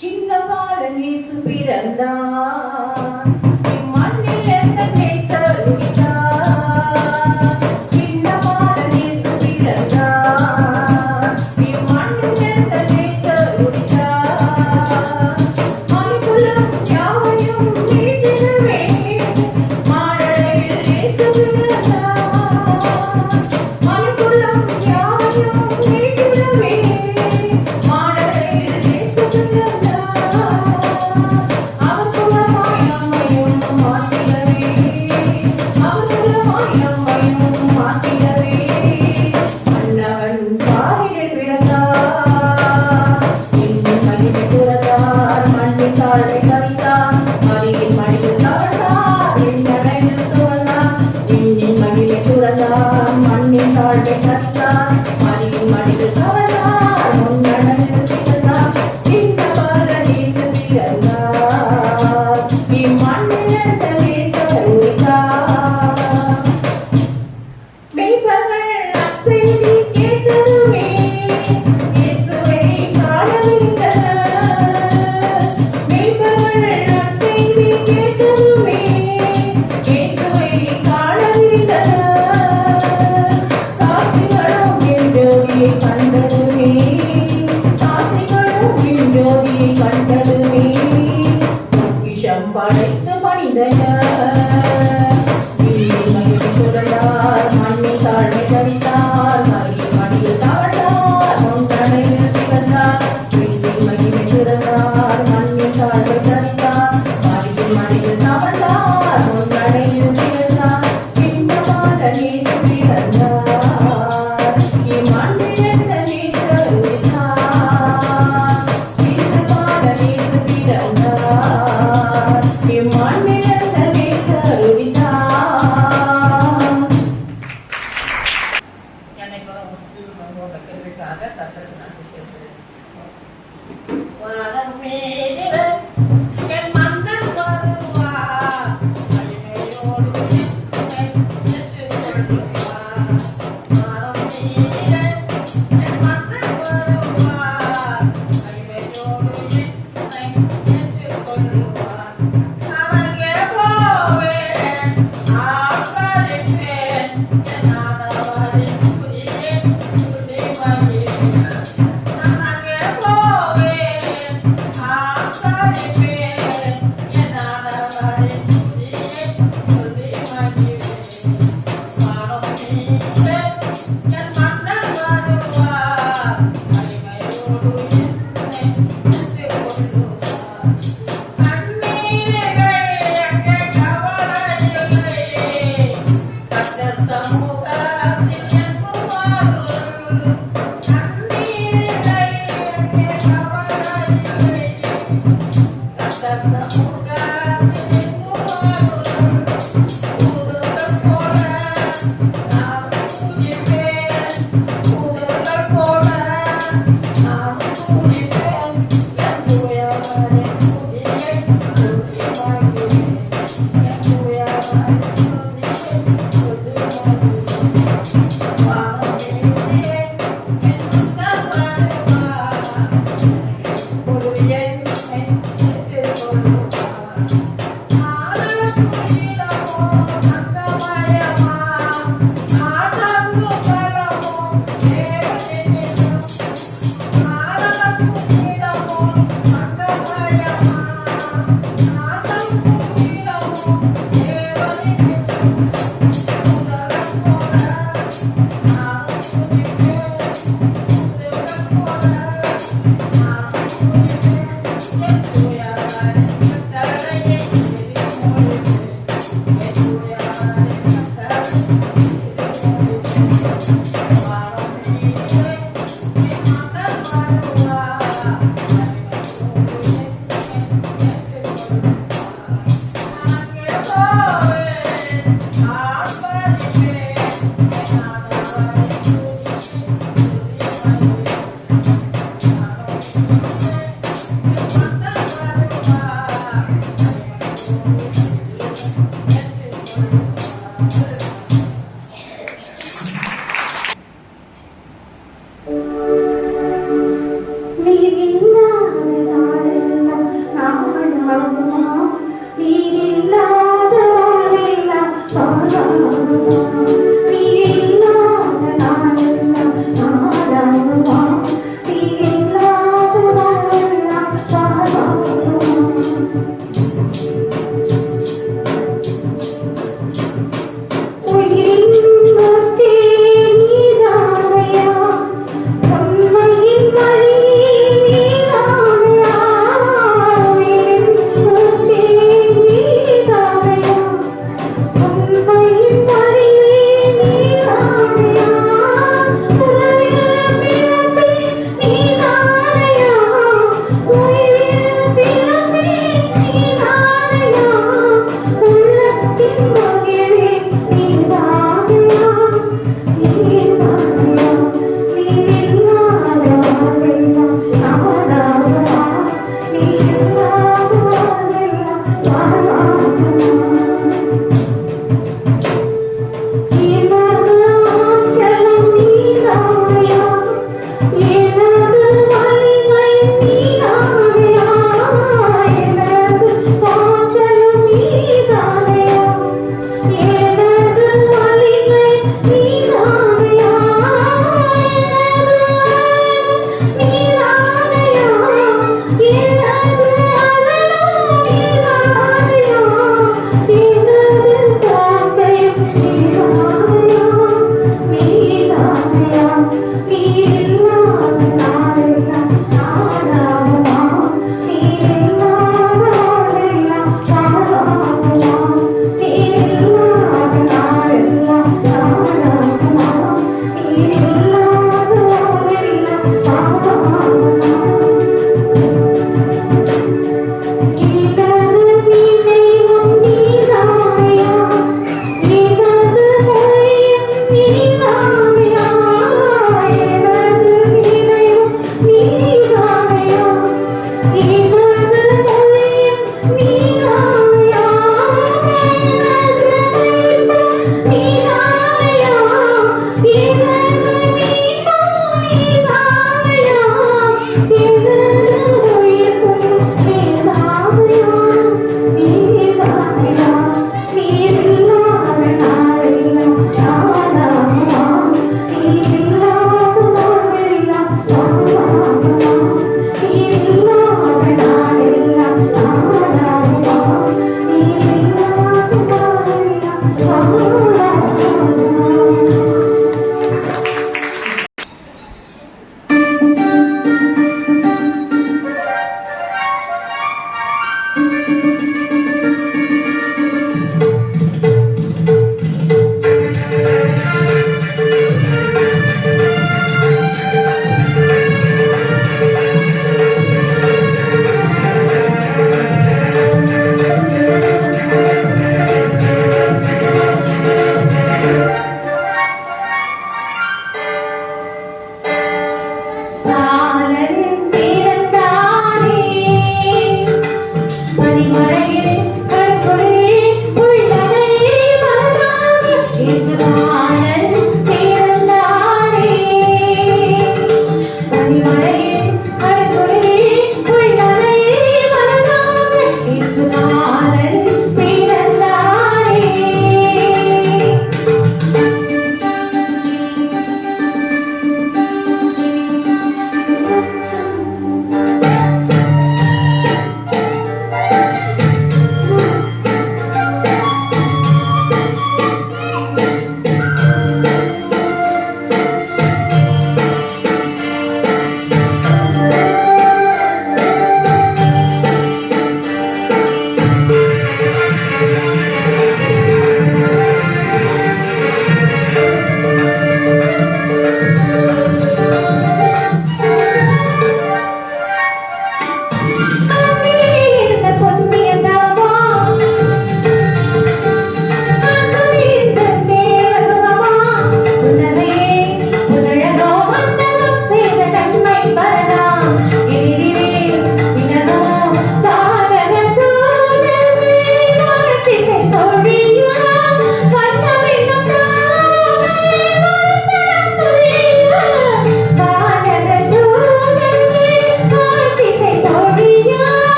சின்ன பாலன் இயேசு பிறந்தார். இம்மண்ணில் எந்த நேசர் உதித்தார். சின்ன பாலன் இயேசு பிறந்தார். இம்மண்ணில் எந்த நேசர் உதித்தார். மனிதகுலம் யாவையும் மீட்டிடவே மாடலையில் இயேசு பிறந்தார். மனிதகுலம் யாவையும் மீட்டிடவே மாடலையில் இயேசு பிறந்தார். படைத்த மனிதர் மண்ணில் தாழ்மை தவித்தார் மடியில் தவழ்ந்தார் முன்னடையில் சிறந்தார் மகிமை சிறந்தார் மண்ணில் தாழ்மை தவித்தார் மடியில் தவழ்ந்தார் முன்னடையில் சிறந்தார் சின்ன பாலன் இயேசு பிறந்தார். இம்மண்ணில் எந்த நேசர் உதித்தார். சின்ன பாலன் இயேசு பிறந்தார். இம்மண்ணில் எந்த நேசர் உதித்தார். என்னை கூட முத்து உங்களோட கேள்விக்காக கர்த்தரை நன்றி செலுத்துகிறேன். வானம் மேலிட என் மன்னன் வருவார். அடிமையோடு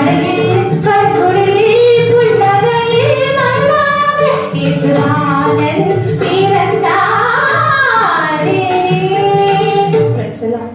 மழையில் கண்குளிரில் புன்னகையில் மறவாத இயேசுவானன் பிறந்தாரே. Praise the Lord.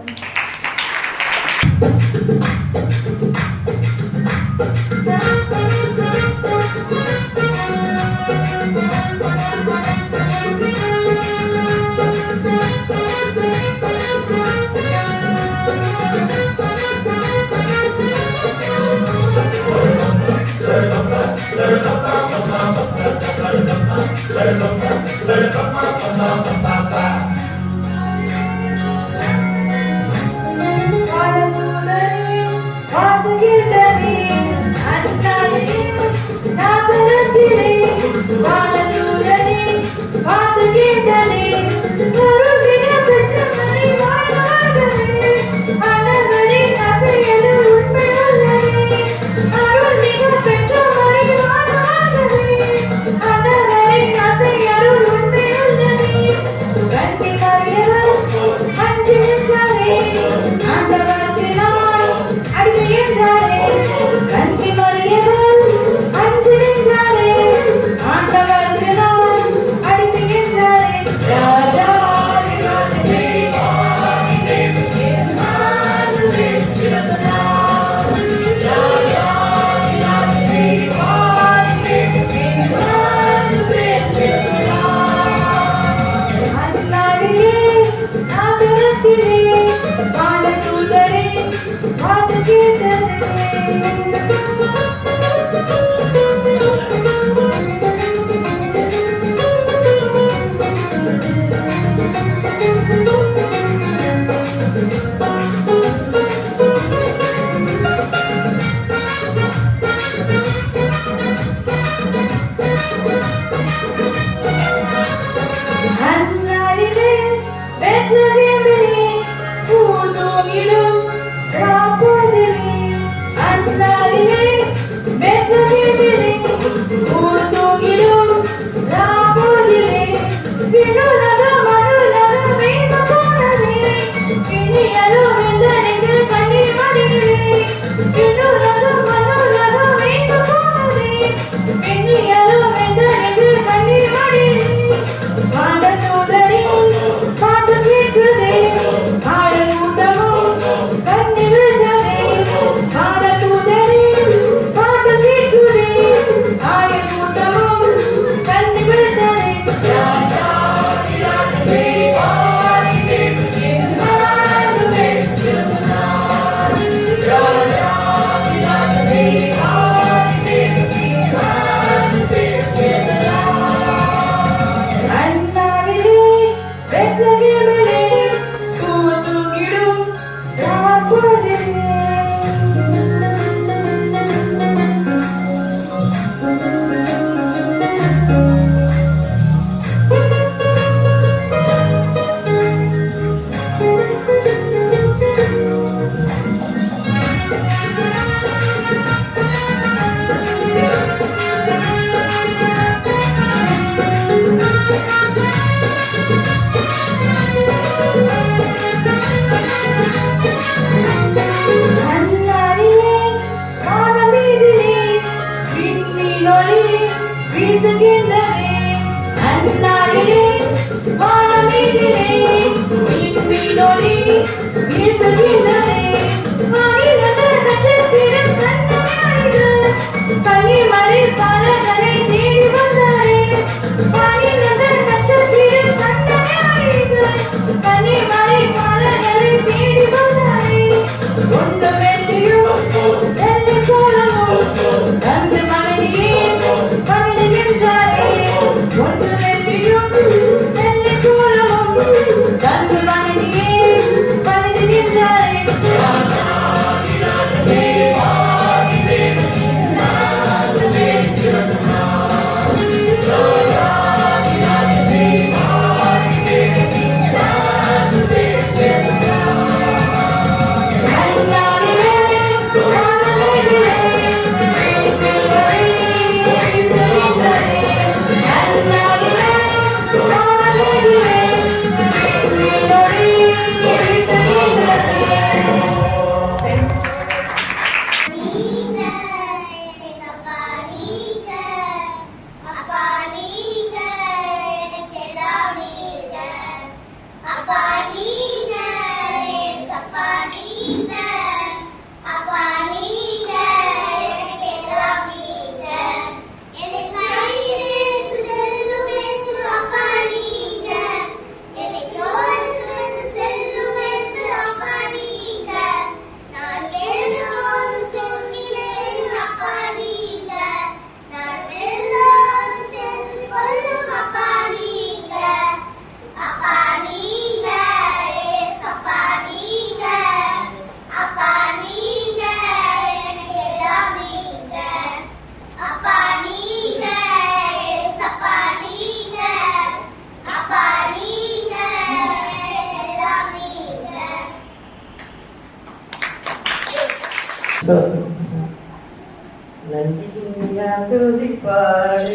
நன்றியா துதிப்பாடு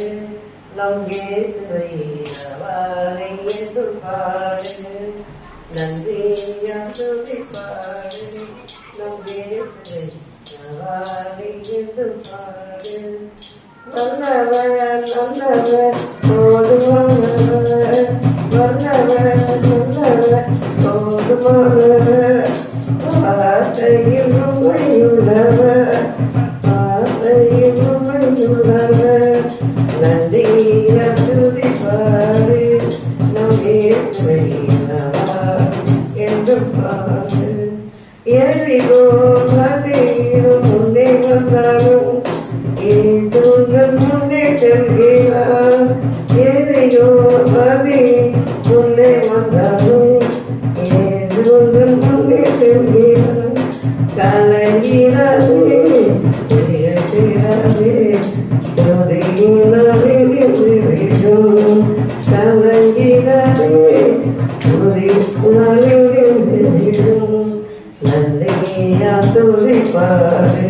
லங்கேசுவை நவானை என்று பாடு நன்றியா துதிப்பாடு லங்கேசுவை நவானை என்று பாடு வல்லவர் நல்லவர் போதுமானவர் வல்லவர் நல்லவர் போதுமானவர் வார்த்தையில் உண்மையுள்ளவர் வார்த்தையில் உண்மையுள்ளவர் நன்றியா துதிப்பாடு நம் இயேசுவை நவானை என்று பாடு எரிகோ நதியிலும் முன்னே வந்தாலும் இயேசுவின் முன்னே செல்கிறார் எரிகோ நதி முன்னே வந்தாலும் இயேசுவின் முன்னே செல்கிறார் கலங்கிறாரே செய்யாதே சொரியுணவே விடும் கலங்கிறாரே சொரியுணவே விடும் நன்றியா துதிப்பாடு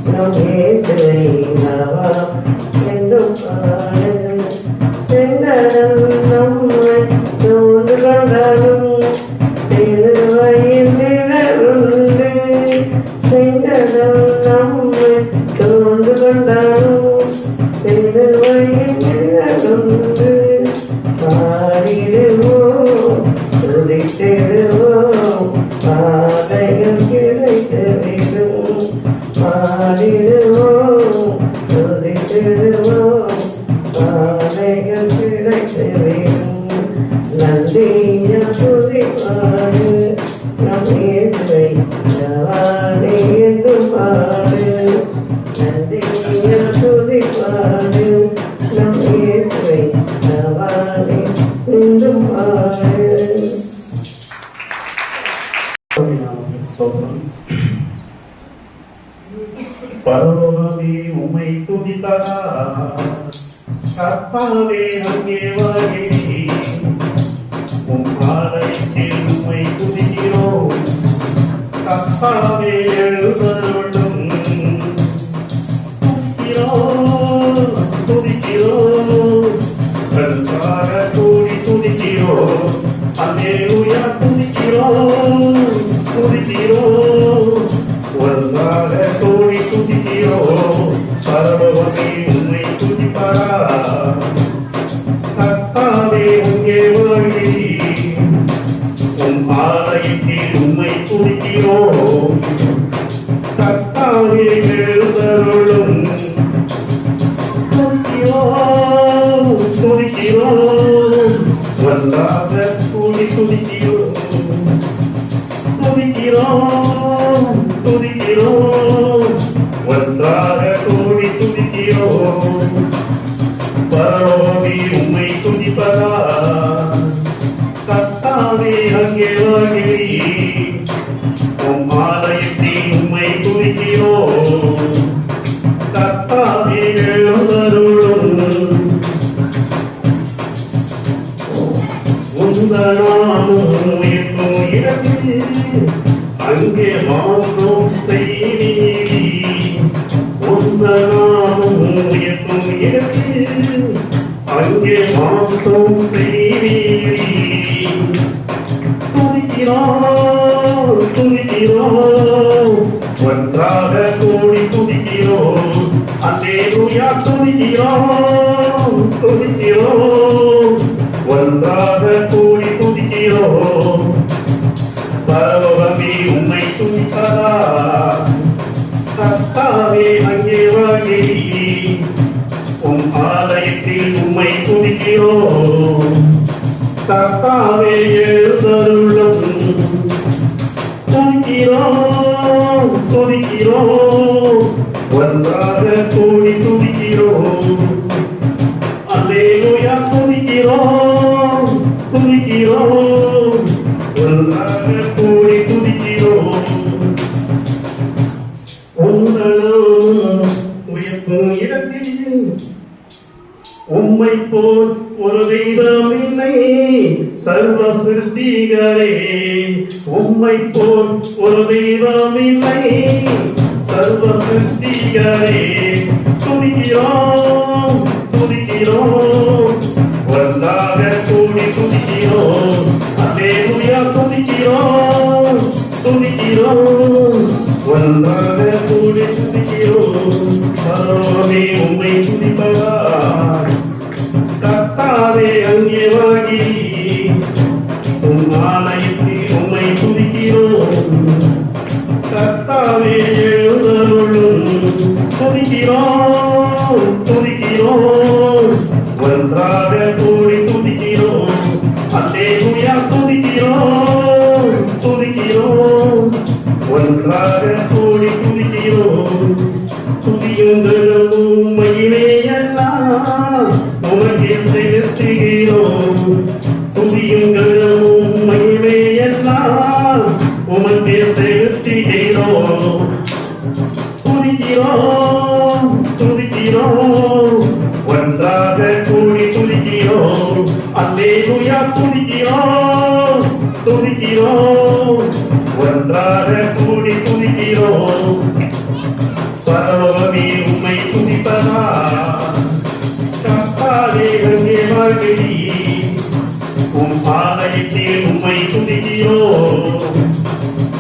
நம் இயேசுவை நவா என்றும் பாடு செங்கடல் நம்மை சூழ்ந்து கொண்டாலும் சிலுவையில் நிழலுண்டு செங்கடல் நம்மை சூழ்ந்து கொண்டாலும் சிலுவையில் நிழலுண்டு பாடிடுவோம் துதித்திடுவோம் பாதைகள் கிடைத்திடும் பாடிடுவோம் துதித்திடுவோம் பாதைகள் கிடைத்திடும் நன்றியா துதிப்பாடு நம் இயேசுவை நவானை என்று பாடு நன்றியா துதிப்பாடு நம் இயேசுவை நவானை என்று பாடு. பரலோகமே உம்மை துதித்ததா கர்த்தாவே அங்கே வருகிறீ உம் ஆலயத்தில் உம்மை துதிக்கிறோம் கர்த்தாவே எழுதருளும் துதிக்கிறோம் கர்த்தார கூடி துதிக்கிறோம் அல்லேலூயா துதிக்கிறோம் ஒன்றாக கூடி துதிக்கிறோம் பரலோகமே உம்மை துதிப்பாரா கர்த்தாவே அங்கே வருகிறீர் உம் ஆலயத்தில் உம்மை துதிக்கிறோம் கர்த்தாவே எழுந்தருளும் துதிக்கிறோம் ஒன்றாக கூடி துதிக்கிறோம் ஒன்றாக கூடி துதிக்கிறோம் பரலோகமே உம்மை துதிப்பதா கர்த்தாவே அங்கே வருகிறீர் உம் ஆலயத்தில் உம்மை துதிக்கிறோம் கர்த்தாவே எழுந்தருளும் உந்தனாமும் இருக்கும் இடத்தில் அங்கே வாசம் செய்வீரி உந்தனாமும் இருக்கும் இடத்தில் அங்கே வாசம் செய்வீரி துதிக்கிறோம் ஒன்றாக கூடி துதிக்கிறோம் அல்லேலூயா துதிக்கிறோம் ஒன்றாக கூடி துதிக்கிறோம் பரலோகமே உம்மை துதிப்பதா கர்த்தாவே அங்கே வருகிறீர் உம் ஆலயத்தில் உம்மை துதிக்கிறோம் கர்த்தாவே எழுந்தருளும் துதிக்கிறோம் ஒன்றாக கூடி துதிக்கிறோம் அல்லேலூயா துதிக்கிறோம் ஒன்றாக கூடி துதிக்கிறோம் உங்களும் உயர்த்தும் இடத்தில் உம்மை போல் ஒரு தெய்வம் இல்லை சர்வ சிருஷ்டிகரே உம்மை போல் ஒரு தெய்வம் இல்லை சர்வ சிருஷ்டிகரே துதிக்கிறோம் துதிக்கிறோம் ஒன்றாக கூடி துதிக்கிறோம் அல்லேலூயா துதிக்கிறோம் துதிக்கிறோம் ஒன்றாக கூடி துதிக்கிறோம் பரலோகமே உம்மை துதிப்பதா கர்த்தாவே அங்கே வாகி உம் ஆலயத்தில் உம்மை துதிக்கிறோம் கர்த்தாவே எழுந்தருளும் துதிக்கிறோம் துதிக்கிறோம் ஒன்றாக கூடி துதிக்கிறோம் அல்லேலூயா துதிக்கிறோம் துதிக்கிறோம் ஒன்றாக கூடி துதிக்கிறோம் துதியுங்கள் உம்மையிலே எல்லாம் உமக்கே செலுத்துகிறோம் துதியுங்கள் உம்மையிலே எல்லாம் உமக்கே செலுத்துகிறோம் துதிக்கிறோம் துதிக்கிறோம் ஒன்றாக கூடி துதிக்கிறோம் அல்லேலூயா துதிக்கிறோம் துதிக்கிறோம் ஒன்றாக கூடி துதிக்கிறோம் பரலோகமே உம்மை துதிப்பதா கர்த்தாவே அங்கே வாழ்கிறீ உம் ஆலயத்தில் உம்மை துதிக்கிறோம்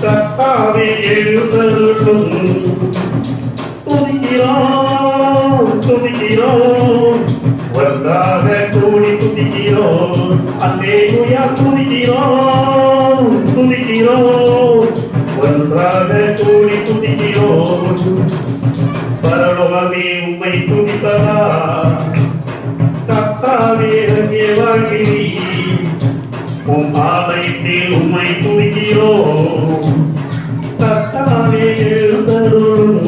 கர்த்தாவே எழுந்தருளும் துதிக்கிறோம் துதிக்கிறோம் ஒன்றாக கூடி துதிக்கிறோம் அல்லேலூயா துதிக்கிறோம் துதிக்கிறோம் ஒன்றாக கூடி துதிக்கிறோம் பரலோகமே உம்மை துதிப்பதா கர்த்தாவே அங்கே வாழ்கிறீ உம் ஆலயத்தில் உம்மை துதிக்கிறோம் கர்த்தாவே எழுந்தருளும்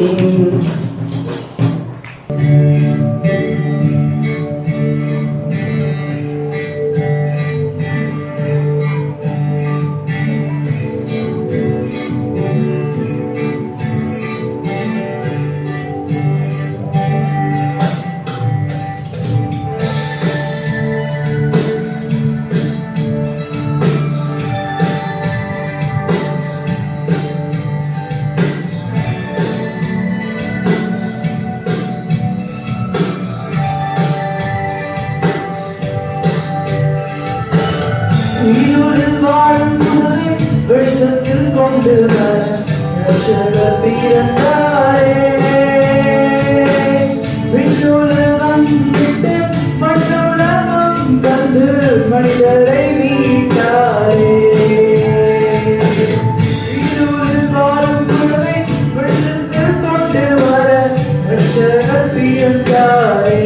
இருளில் வாழும் உலகை வெளிச்சத்தில் கொண்டு வர ரட்சகர் பிறந்தாரே. விண்ணுலகம் விட்டு மண்ணுலகம் வந்து மனிதரை மீட்டாரே. இருளில் வாழும் உலகை வெளிச்சத்தில் கொண்டு வர ரட்சகர் பிறந்தாரே.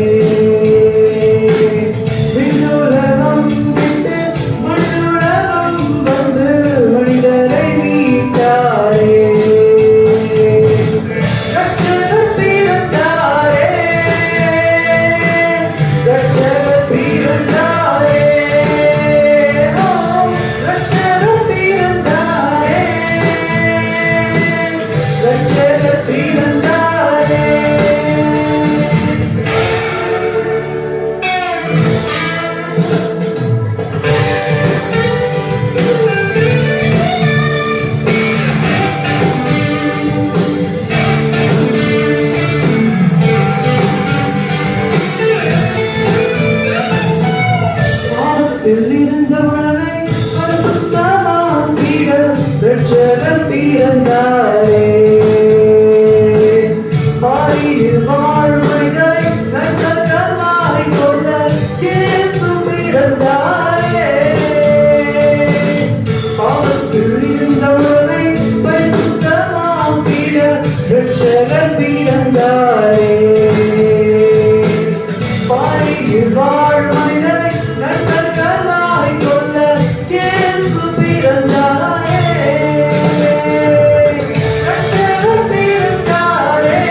இருந்த உலகை பரிசுத்தமாக்கிட ரட்சகர் பிறந்தாரே. பாரியில் வாழும் மனிதரை நன்மக்களாய் கொள்ள இயேசு பிறந்தாரே. பாவத்தில் இருந்த உலகை பரிசுத்தமாக்கிட ரட்சகர் பிறந்தாரே. பாரியில் வாழும் மனிதரை நன்மக்களாய் கொள்ள இயேசு பிறந்தாரே. ரட்சகர் பிறந்தாரே.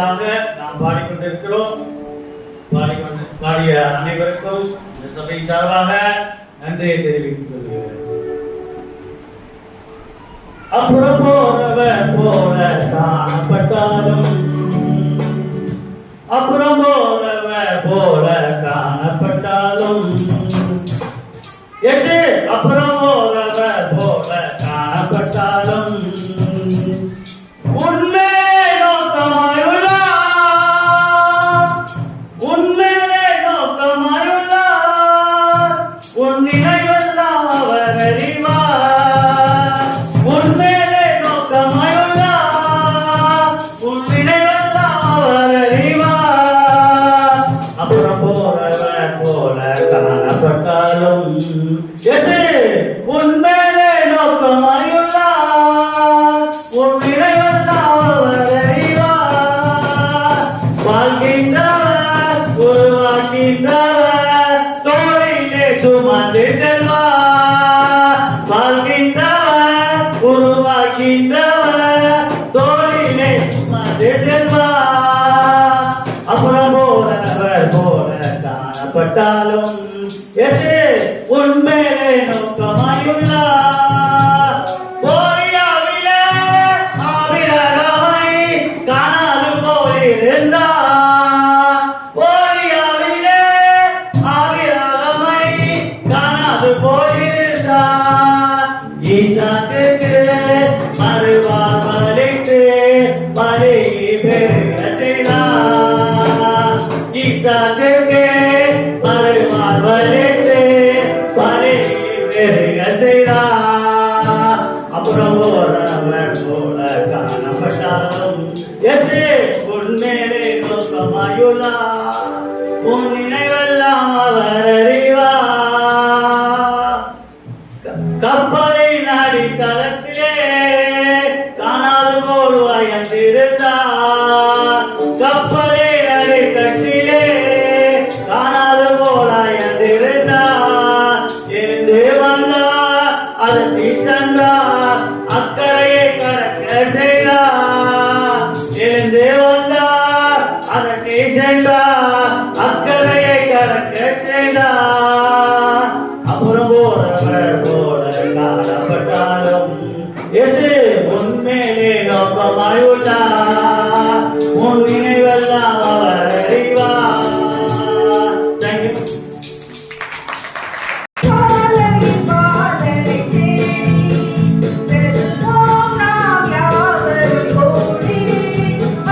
பாடலாக நாம் பாடிக்கொண்டிருக்கிறோம். பாடிய அனைவருக்கும் இந்த சபை சார்பாக நன்றியை தெரிவித்துக் கொள்கிறேன். அப்புறம் போறவர் போல காணப்பட்டாலும், அப்புறம் போறவர் போல காணப்பட்டாலும், எசு அப்புறம் போறவர் போல காணப்பட்டாலும், உண்மை நோக்கமாயுள்ளார், உண்மை நோக்கமாயுள்ளார், உன் நினைவெல்லாம் அவர் அறிவார். உண்மையிலே நோக்கமாயுள்ளார், உன் நினைவெல்லாம் அவர் அறிவார். அப்புறம் போறவர் போல காணப்பட்டாலும், எசு உண்மையிலே நோக்கமாயுள்ளார், உன் நினைவெல்லாம் அவர் அறிவார். வாழ்கின்றவர் உருவாக்கின்றவர் தோளிலே சுமந்து செல்வார். வாழ்கின்றவர் உருவாக்கின்றவர் தோளிலே சுமந்து செல்வார். அப்புறம் போறவர் போல காணப்பட்டாலும், எசு உண்மையிலே நோக்கமாயுள்ளார். போரியாவிலே ஆவிரகமை காணாது போயிருந்தார். போரியாவிலே ஆவிரகமை காணாது போயிருந்தார். ஈசாக்குக்கு மறுவார் மறைத்து மறையை பெருக செய்தார். ஈசாக்குக்கு மறுவார் மறைத்து மறையை பெருக செய்தார். அப்புறம் போறவர் போல காணப்பட்டாலும், எசு உண்மையிலே நோக்கமாயுள்ளார், உன் நினைவெல்லாம் அவர் அறிவார். கப்பலின் அடித்தளத்திலே காணாது போல் அயர்ந்திருந்தார். கப்பலின் அடித்தட்டிலே காணாது போல் அயர்ந்திருந்தார். எழுந்து வந்தார், அதற்கு சென்றார், அக்கறையை கடக்க செய்தார். எழுந்து வந்தார், அதற்கு சென்றார், அக்கறையை கடக்க செய்தார். அப்புறம் போறவர் போல காணப்பட்டாலும், எசு உண்மையிலே நோக்கமாயுள்ளார், உன் நினைவெல்லாம் அவர் அறிவார். Thank you.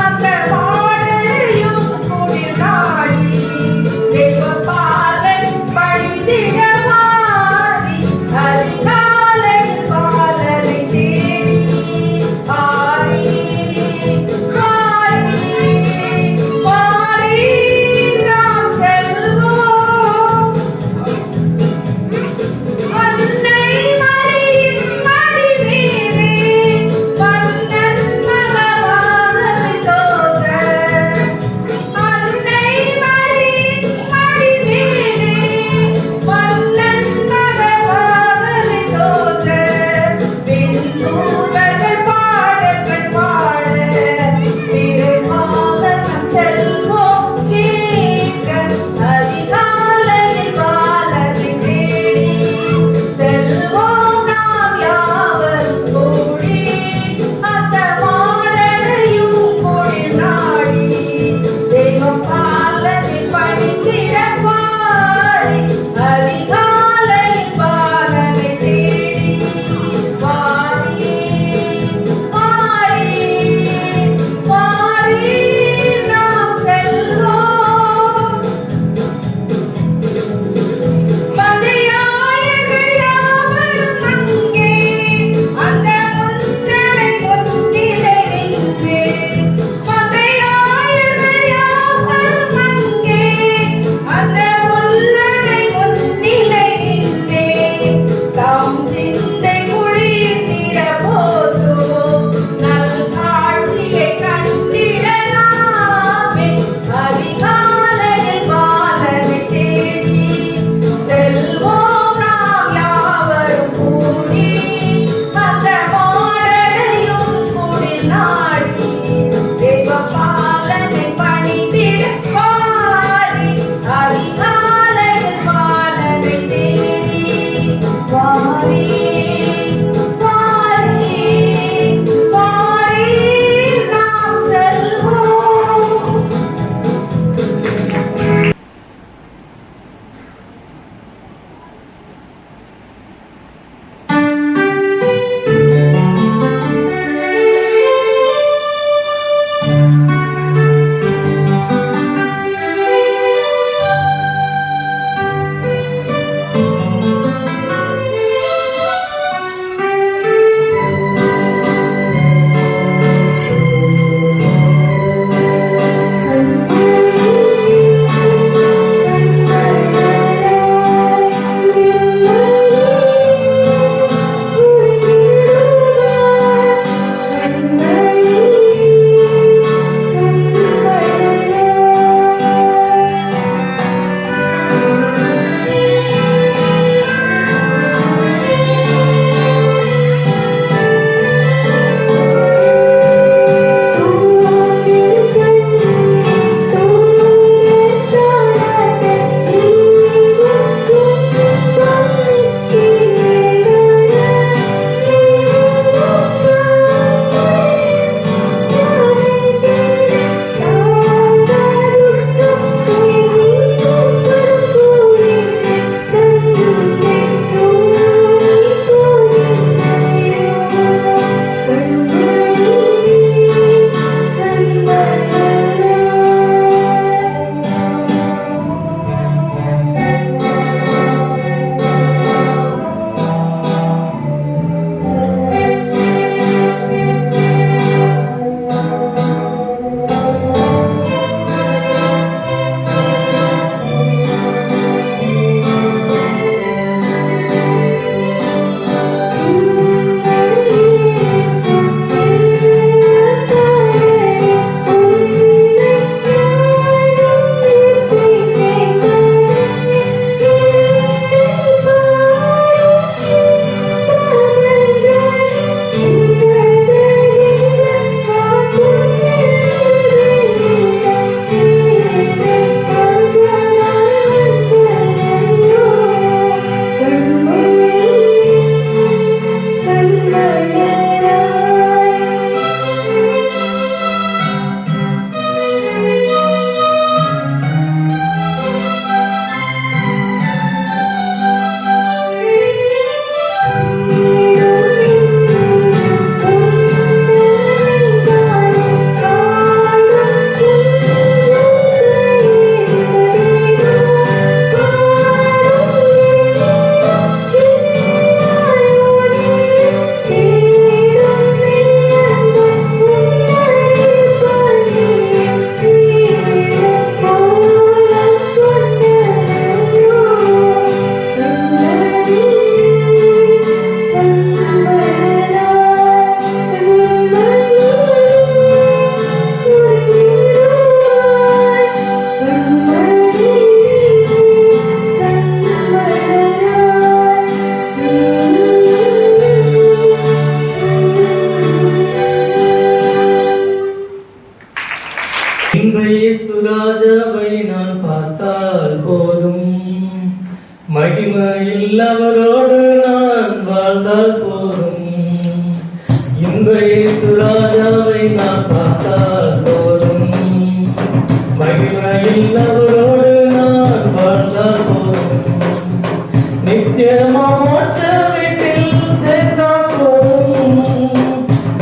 அந்த வாழையும் குடிலா இன்ப இயேசு ராஜாவை நான் பார்த்தால் போதும், மகிமையில் அவரோடு நான் வாழ்ந்தால் போதும். இன்ப இயேசு ராஜாவை நான் பார்த்தால் போதும், மகிமையில் அவரோடு நான் வாழ்ந்தால் போதும். நித்தியமா மோட்ச வீட்டில் சேர்ந்தால் போதும்,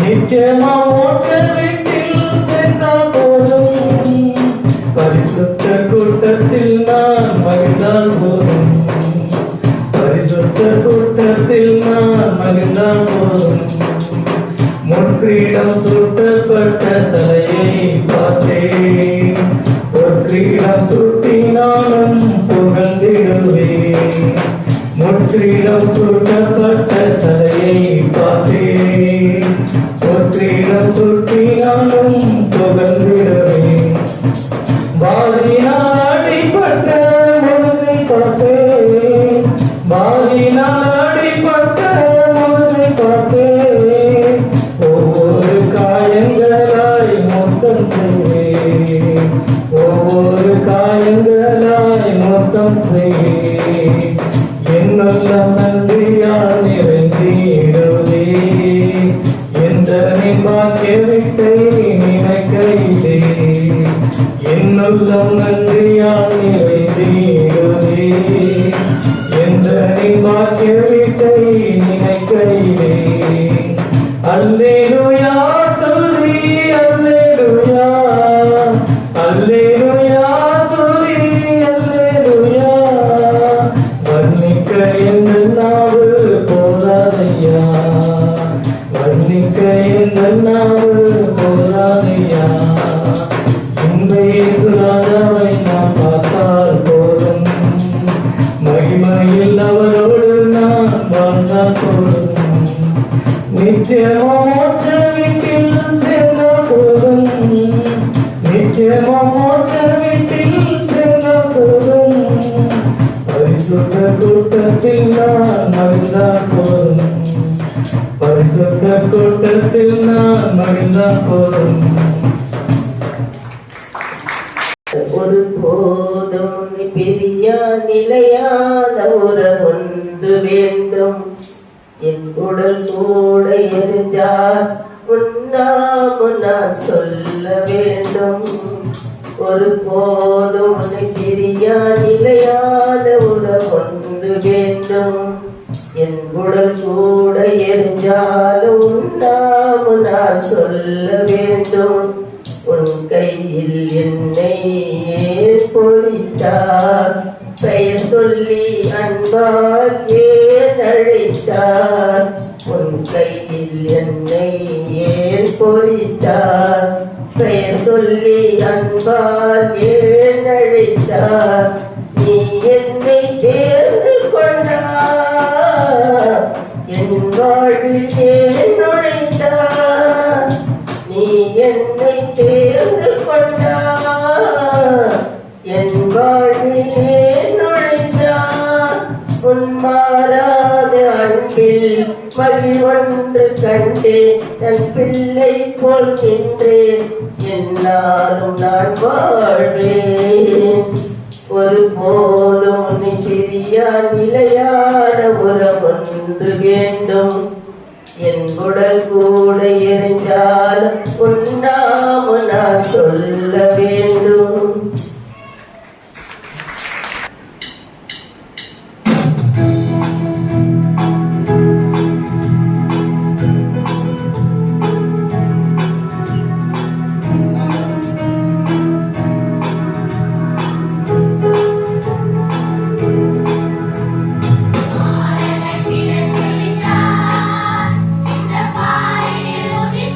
நித்தியமா மோட்ச வீட்டில் சேர்ந்தால் போதும். பரிசுத்த கூட்டத்தில் நான் மகிழ்ந்தால் போதும், பரிசுத்த கூட்டத்தில் நான் மகிழ்ந்தால் போதும். முற்றிடம் சூட்டப்பட்ட தலையை பார்த்தேன், ஒரு கிரீடம் சூட்டி நானும் புகழ்ந்திடுவேன். முற்றிடம் சூட்டப்பட்ட தலையை பார்த்தேன், ஒரு கிரீடம் சூட்டி நானும் புகழ்ந்திடுவேன். பாதினால் அடிபட்ட முதுகை பார்த்தேன், பாதினால் அடிபட்ட முதுகை பார்த்தேன். ஒவ்வொரு காயங்களாய் மொத்தம் செய்வேன், ஒவ்வொரு காயங்களாய் மொத்தம் செய்வேன். என்னெல்லாம் நன்றியால் நிறைந்திடுவே, எந்தனை பாக்கியவிட்டை நினைக்கையிலே. என்னுள்ளம் நன்றியால் நிறைந்திடுவே, எந்தனை பாக்கியவிட்டை நினைக்கையிலே. அல்லேலூயா துதி, அல்லேலூயா, அல்லேலூயா துதி, அல்லேலூயா. வர்ணிக்க எந்த நாவு போதாதையா, வர்ணிக்க எந்த நாவு போதாதையா. இன்ப இயேசு ராஜாவை நான் பார்த்தால் போதும், மகிமையில் அவரோடு நான் வாழ்ந்தால் போதும். நித்தியமா மோட்ச வீட்டில் சேர்ந்தால் போதும், நித்தியமா மோட்ச வீட்டில் சேர்ந்தால் போதும். பரிசுத்த கூட்டத்தில் நான் மகிழ்ந்தால் போதும், பரிசுத்த கூட்டத்தில் நான் மகிழ்ந்தால் போதும். ஒரு போதும் பெரிய நிலையான உறவொன்று வேண்டும். என் உடல் கூட எரிஞ்சால் உன்னாம நான் சொல்ல வேண்டும். ஒரு போதும் பெரிய நிலையான உறவொன்று வேண்டும். என் உடல் கூட எரிஞ்சாலும் உன்னாம நான் சொல்ல வேண்டும். உன் கையில் என்னை பொறித்தார், பெயர் சொல்லி அன்பால் ஏன் அழைத்தார். உன் கையில் என்னை ஏன் பொறித்தார், பெயர் சொல்லி அன்பால் ஏன் அழைத்தார். நீ என்னை தேர்ந்து கொண்டார், என் வாழ்வில் ஏன் நுழைந்தார். நீ என்னை தேர்ந்து கொண்டார், என் வாழ்விலே நுழைந்தார். உன் மாறாத அன்பில் மகிழ்வொன்று கண்டேன், தன் பிள்ளை போல் நின்றேன், என்னாலும் நான் வாழ்வேன். ஒரு போதும் நீ பெரிய நிலையான உறவொன்று வேண்டும். என் உடல் கூட எரிஞ்சாலும் உன்னாம நான் சொல்ல வேண்டும். இந்த பாறையில் உதித்த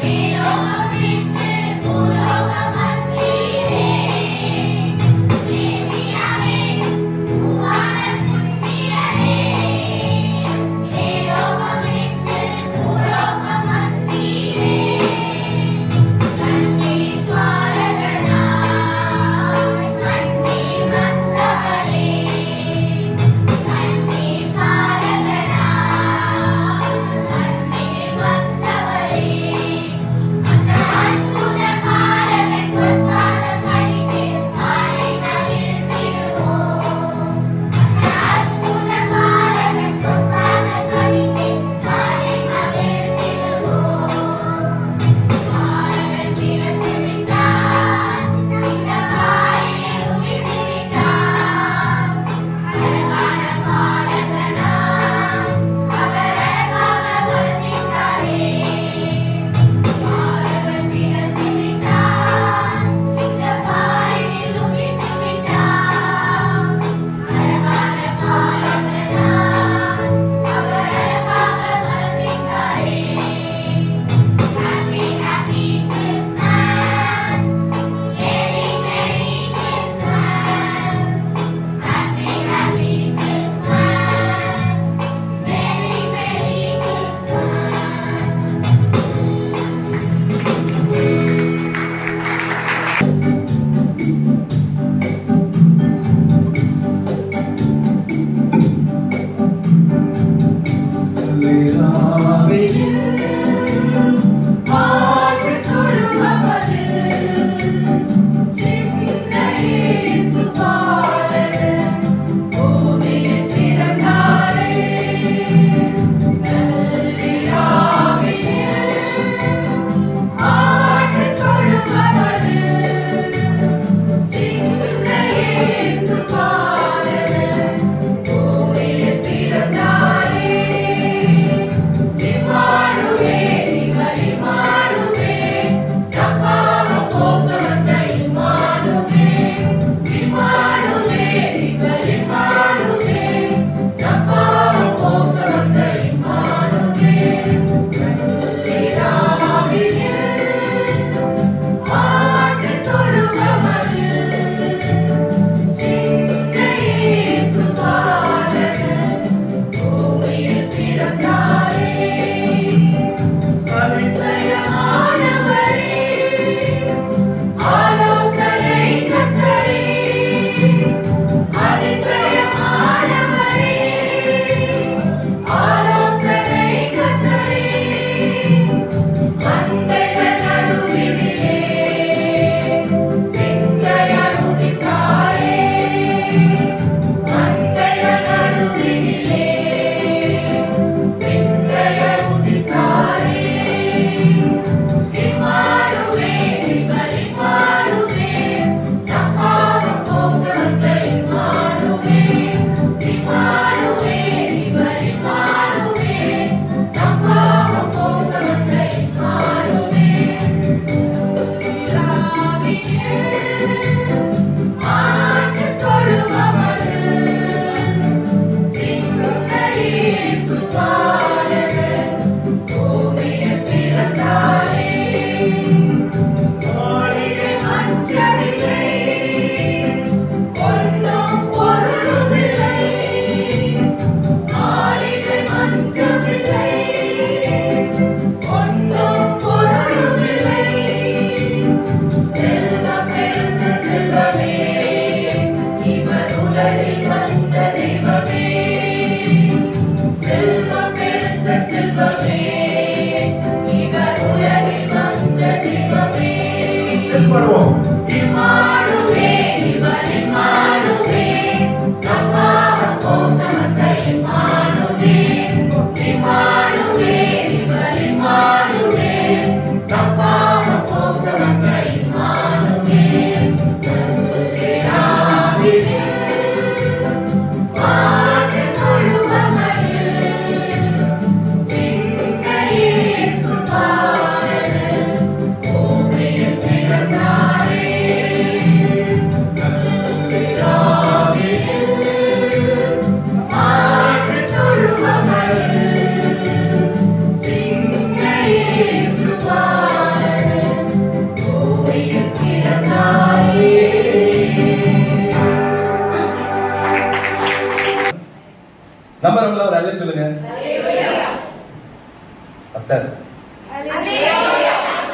Bye.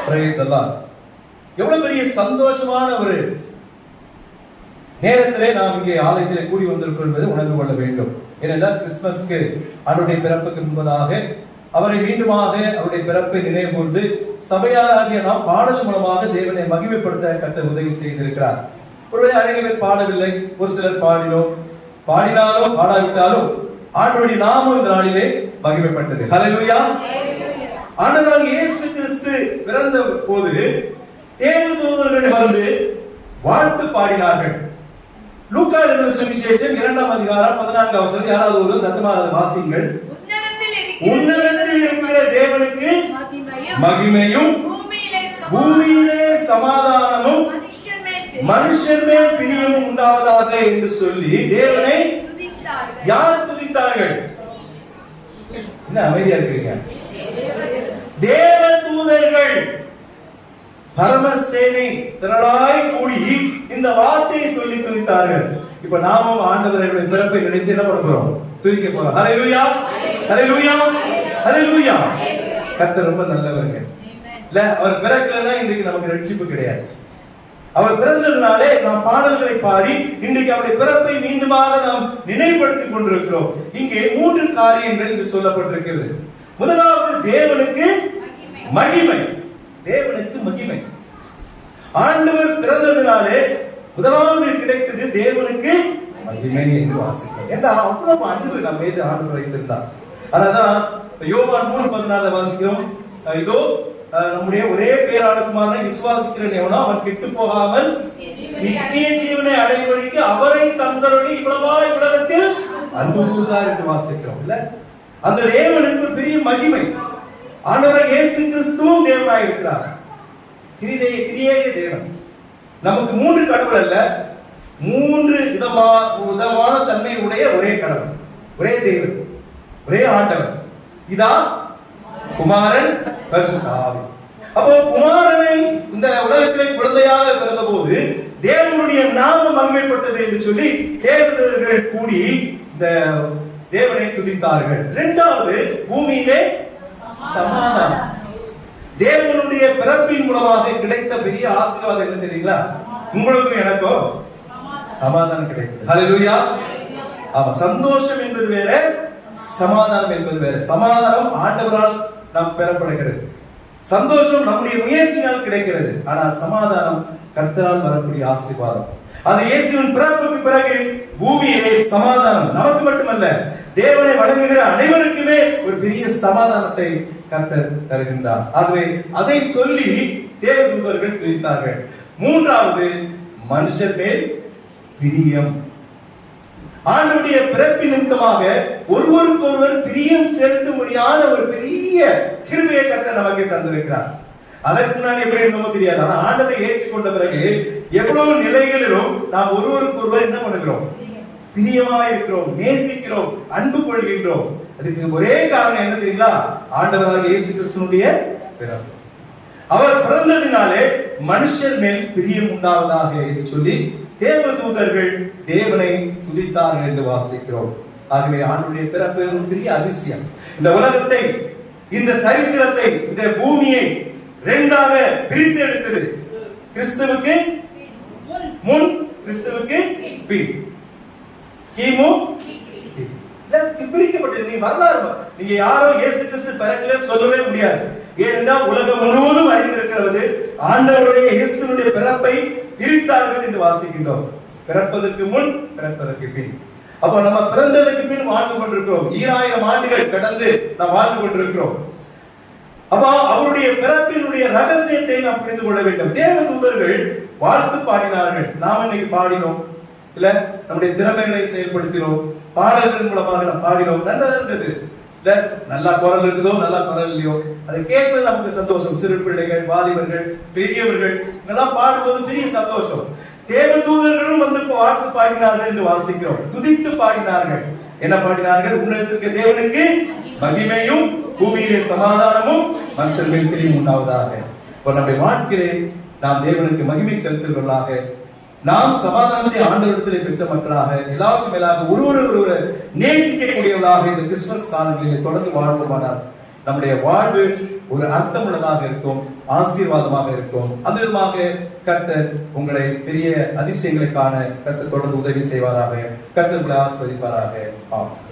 Praise the Lord. எவ்வளவு பெரிய சந்தோஷமான ஒரு நேரத்திலே நாம் இங்கே ஆலயத்திலே கூடி வந்திருக்கிறோம் என்பதை உணர்ந்து கொள்ள வேண்டும். ஏனென்றால் கிறிஸ்துமஸ்க்கு அவருடைய பிறப்புக்கு முன்பதாக அவரை மீண்டுமாக அவருடைய பிறப்பை நினைவு கூர்ந்து சபையாராகிய நாம் பாடல் மூலமாக தேவனை மகிமைப்படுத்த கர்த்தர் உதவி செய்திருக்கிறார். ஒருவேளை அநேக பேர் பாடவில்லை, ஒரு சிலர் பாடினாலும் பாடாவிட்டாலும் ஆண்டவருடைய நாமம் இந்த நாளிலே மகிமைப்பட்டது. ஹல்லேலூயா. ஆண்டவராகிய இயேசு கிறிஸ்து பிறந்த போது தேவதூதர்கள் வந்து வாழ்த்து பாடினார்கள். லூக்கா எழுதின சுவிசேஷம் 2ஆம் அதிகாரம் 14ஆம் வசனம். யாராவது ஒரு சத்தமாக வாசியுங்கள். உன்னதத்தில் இருக்கிற தேவனுக்கு மகிமையும் பூமியிலே சமாதானமும் மனுஷர் மேல் பிரியமும் உண்டாவதாக என்று சொல்லி தேவனை யார் துதித்தார்கள்? என்ன அமைதியா இருக்கிறீங்க? தேவ தூதர்கள் பரமசேனை திரளாய் கூடி இந்த வார்த்தையை சொல்லி துதித்தார்கள். இப்ப நாமும் ஆண்டவருடைய பிறப்பை நினைத்து என்ன பண்ண போறோம்? துதிக்க போறோம். ஹல்லேலூயா, ஹல்லேலூயா, ஹல்லேலூயா. கர்த்தர் ரொம்ப நல்லவருங்க. இல்ல, அவர் பிறக்கலன்னா இன்றைக்கு நமக்கு ரட்சிப்பு கிடையாது. அவர் பிறந்ததுனாலே நாம் பாடல்களை பாடி இன்றைக்கு அவருடைய பிறப்பை மீண்டுமாக நாம் நினைவுபடுத்திக் கொண்டிருக்கிறோம். இங்கே 3 காரியங்கள் என்று சொல்லப்பட்டிருக்கிறது. முதலாவது தேவனுக்கு மகிமை. தேவனுக்கு மகிமை. ஆண்டவர் பிறந்ததினாலே முதலாவது கிடைத்தது தேவனுக்கு மகிமை என்று வாசிக்கிறோம். ஏன்னா அவ்வளவு அன்பு நம்ம மீது ஆண்டவர் வைத்திருந்தார். அதனால்தான் யோவான் 3:14 வாசிக்கிறோம். இதோ நம்முடைய ஒரே பேரான குமாரனை விசுவாசிக்கிறேன் எவனோ அவன் கெட்டு போகாமல் நித்திய ஜீவனை அடைவதற்கு அவரை தந்தருளி இவ்வளவாய் உலகத்தில் அன்பு கூர்ந்தார் என்று வாசிக்கிறோம். இல்ல, அந்த தேவனுக்கு ஒரு பெரிய மகிமை. ஆண்டவர் இயேசு கிறிஸ்துவும் தேவனாய் இருக்கிறார். திரியேக தேவன். நமக்கு 3 கடவுள் அல்ல, 3 விதமான தன்மை உடைய ஒரே கடவுள், ஒரே தேவன், ஒரே ஆண்டவர். இதா குமாரன் பரிசுத்த ஆவி. அப்போ குமாரனை இந்த உலகத்திலே குழந்தையாக பிறந்த போது தேவனுடைய நாமம் மகிமைப்பட்டது என்று சொல்லி தேவதூதர்கள் கூடி இந்த தேவனை துதித்தார்கள். இரண்டாவது, பூமியிலே சமாதானம். தேவனுடைய பிறப்பின் மூலமாக கிடைத்த பெரிய ஆசீர்வாதம் என்ன தெரியுங்களா? உங்களுக்கும் எனக்கும் சமாதானம் கிடைக்கும். ஹல்லேலூயா. ஆமா, சந்தோஷம் என்பது வேற, சமாதானம் என்பது வேற. சமாதானம் ஆண்டவரால் நாம் பெறப்படுகிறது, சந்தோஷம் நம்முடைய முயற்சியால் கிடைக்கிறது. ஆனால் சமாதானம் கர்த்தரால் வரக்கூடிய ஆசீர்வாதம். அது இயேசுவின் பிறப்புக்கு பிறகு பூமியிலே சமாதானம். நமக்கு மட்டுமல்ல, தேவனை வணங்குகிற அனைவருக்குமே ஒரு பெரிய சமாதானத்தை கர்த்தர் தருகின்றார். ஆகவே அதை சொல்லி தேவதூதர்கள் துதித்தார்கள். மூன்றாவது, மனுஷர் மேல் பிரியம். ஆண்டவருடைய பிறப்பின் நிமித்தமாக ஒருவருக்கொருவர் பிரியம் செலுத்தும்படியான ஒரு பெரிய கிருபையை கர்த்தர் நமக்கு தந்திருக்கிறார். அதற்கு முன்னாடி எப்படி இருந்தோமோ தெரியாது. ஆனா ஆண்டவரை ஏற்றுக்கொண்ட பிறகு எவ்வளவு நிலைகளிலும் நாம் ஒருவருக்கொருவர் என்ன பண்ணுகிறோம்? பிரியமா இருக்கிறோம், நேசிக்கிறோம், அன்பு கொள்கின்றோம். அதுக்கு ஒரே காரணம் என்ன தெரியுங்களா? ஆண்டவராகிய இயேசு கிறிஸ்துவினுடைய பிறப்பு. அவர் பிறந்ததினாலே மனுஷர் மேல் பிரியம் உண்டாவதாக என்று சொல்லி தேவதூதர்கள் தேவனை துதித்தார்கள் என்று வாசிக்கிறோம். ஆகவே ஆண்டவருடைய பிறப்பு ஒரு பெரிய அதிசயம். இந்த உலகத்தை, இந்த சரித்திரத்தை, இந்த பூமியை 2ஆக பிரித்து எடுத்தது. கிறிஸ்துவுக்கு முன், கிறிஸ்துவுக்கு பின். கிமு பிரிக்கப்பட்டது. நீ வரலாறு, நீங்க யாரும் இயேசு கிறிஸ்து பிறக்கல சொல்லவே முடியாது. ஏனென்றால் உலகம் முழுவதும் அறிந்திருக்கிறது ஆண்டவருடைய இயேசுனுடைய பிறப்பை பிரித்தார்கள் என்று வாசிக்கின்றோம். பிறப்பதற்கு முன், பிறப்பதற்கு பின். அப்ப நம்ம பிறந்ததற்கு பின் வாழ்ந்து கொண்டிருக்கிறோம். 2000 ஆண்டுகள் கடந்து நாம் வாழ்ந்து கொண்டிருக்கிறோம். அப்ப அவருடைய பிறப்பினுடைய ரகசியத்தை நாம் புரிந்து கொள்ள வேண்டும். தேவதூதர்கள் வாழ்த்து பாடினார்கள். நாம் இன்னைக்கு பாடினோம் இல்ல, நம்முடைய திறமைகளை செயல்படுத்தினோம், பாடல்கள் மூலமாக நாம் பாடினோம். நல்லா இருந்தது இல்ல, நல்லா குரல் இருக்குதோ நல்லா குரல் இல்லையோ, அதை கேட்பது நமக்கு சந்தோஷம். சிறு பிள்ளைகள், வாலிபர்கள், பெரியவர்கள் எல்லாம் பாடும்போது பெரிய சந்தோஷம். தேவதூதர்களும் வந்து வாழ்த்து பாடினார்கள் என்று வாசிக்கிறோம். துதித்து பாடினார்கள். என்ன பாடினார்கள்? உன்னதத்திற்கு தேவனுக்கு மகிமையும் பூமியிலே சமாதானமும் மனுஷர் மேல் பிரியம் உண்டாவதாக. இப்போ நம்முடைய வாழ்க்கையிலே நாம் தேவனுக்கு மகிமை செலுத்துவர்களாக, நாம் சமாதானத்தை ஆண்டவரிடத்திலே பெற்ற மக்களாக, எல்லாருக்கும் மேலாக ஒருவர் நேசிக்கக்கூடியவர்களாக இந்த கிறிஸ்துமஸ் காலங்களிலே தொடர்ந்து வாழ்வோமானால் நம்முடைய வாழ்வு ஒரு அர்த்தமுள்ளதாக இருக்கும், ஆசீர்வாதமாக இருக்கும். அந்த விதமாக கர்த்தர் உங்களை பெரிய அதிசயங்களை காண கர்த்தர் தொடர்ந்து உதவி செய்வாராக. கர்த்தர் உங்களை ஆசீர்வதிப்பாராக. ஆமென்.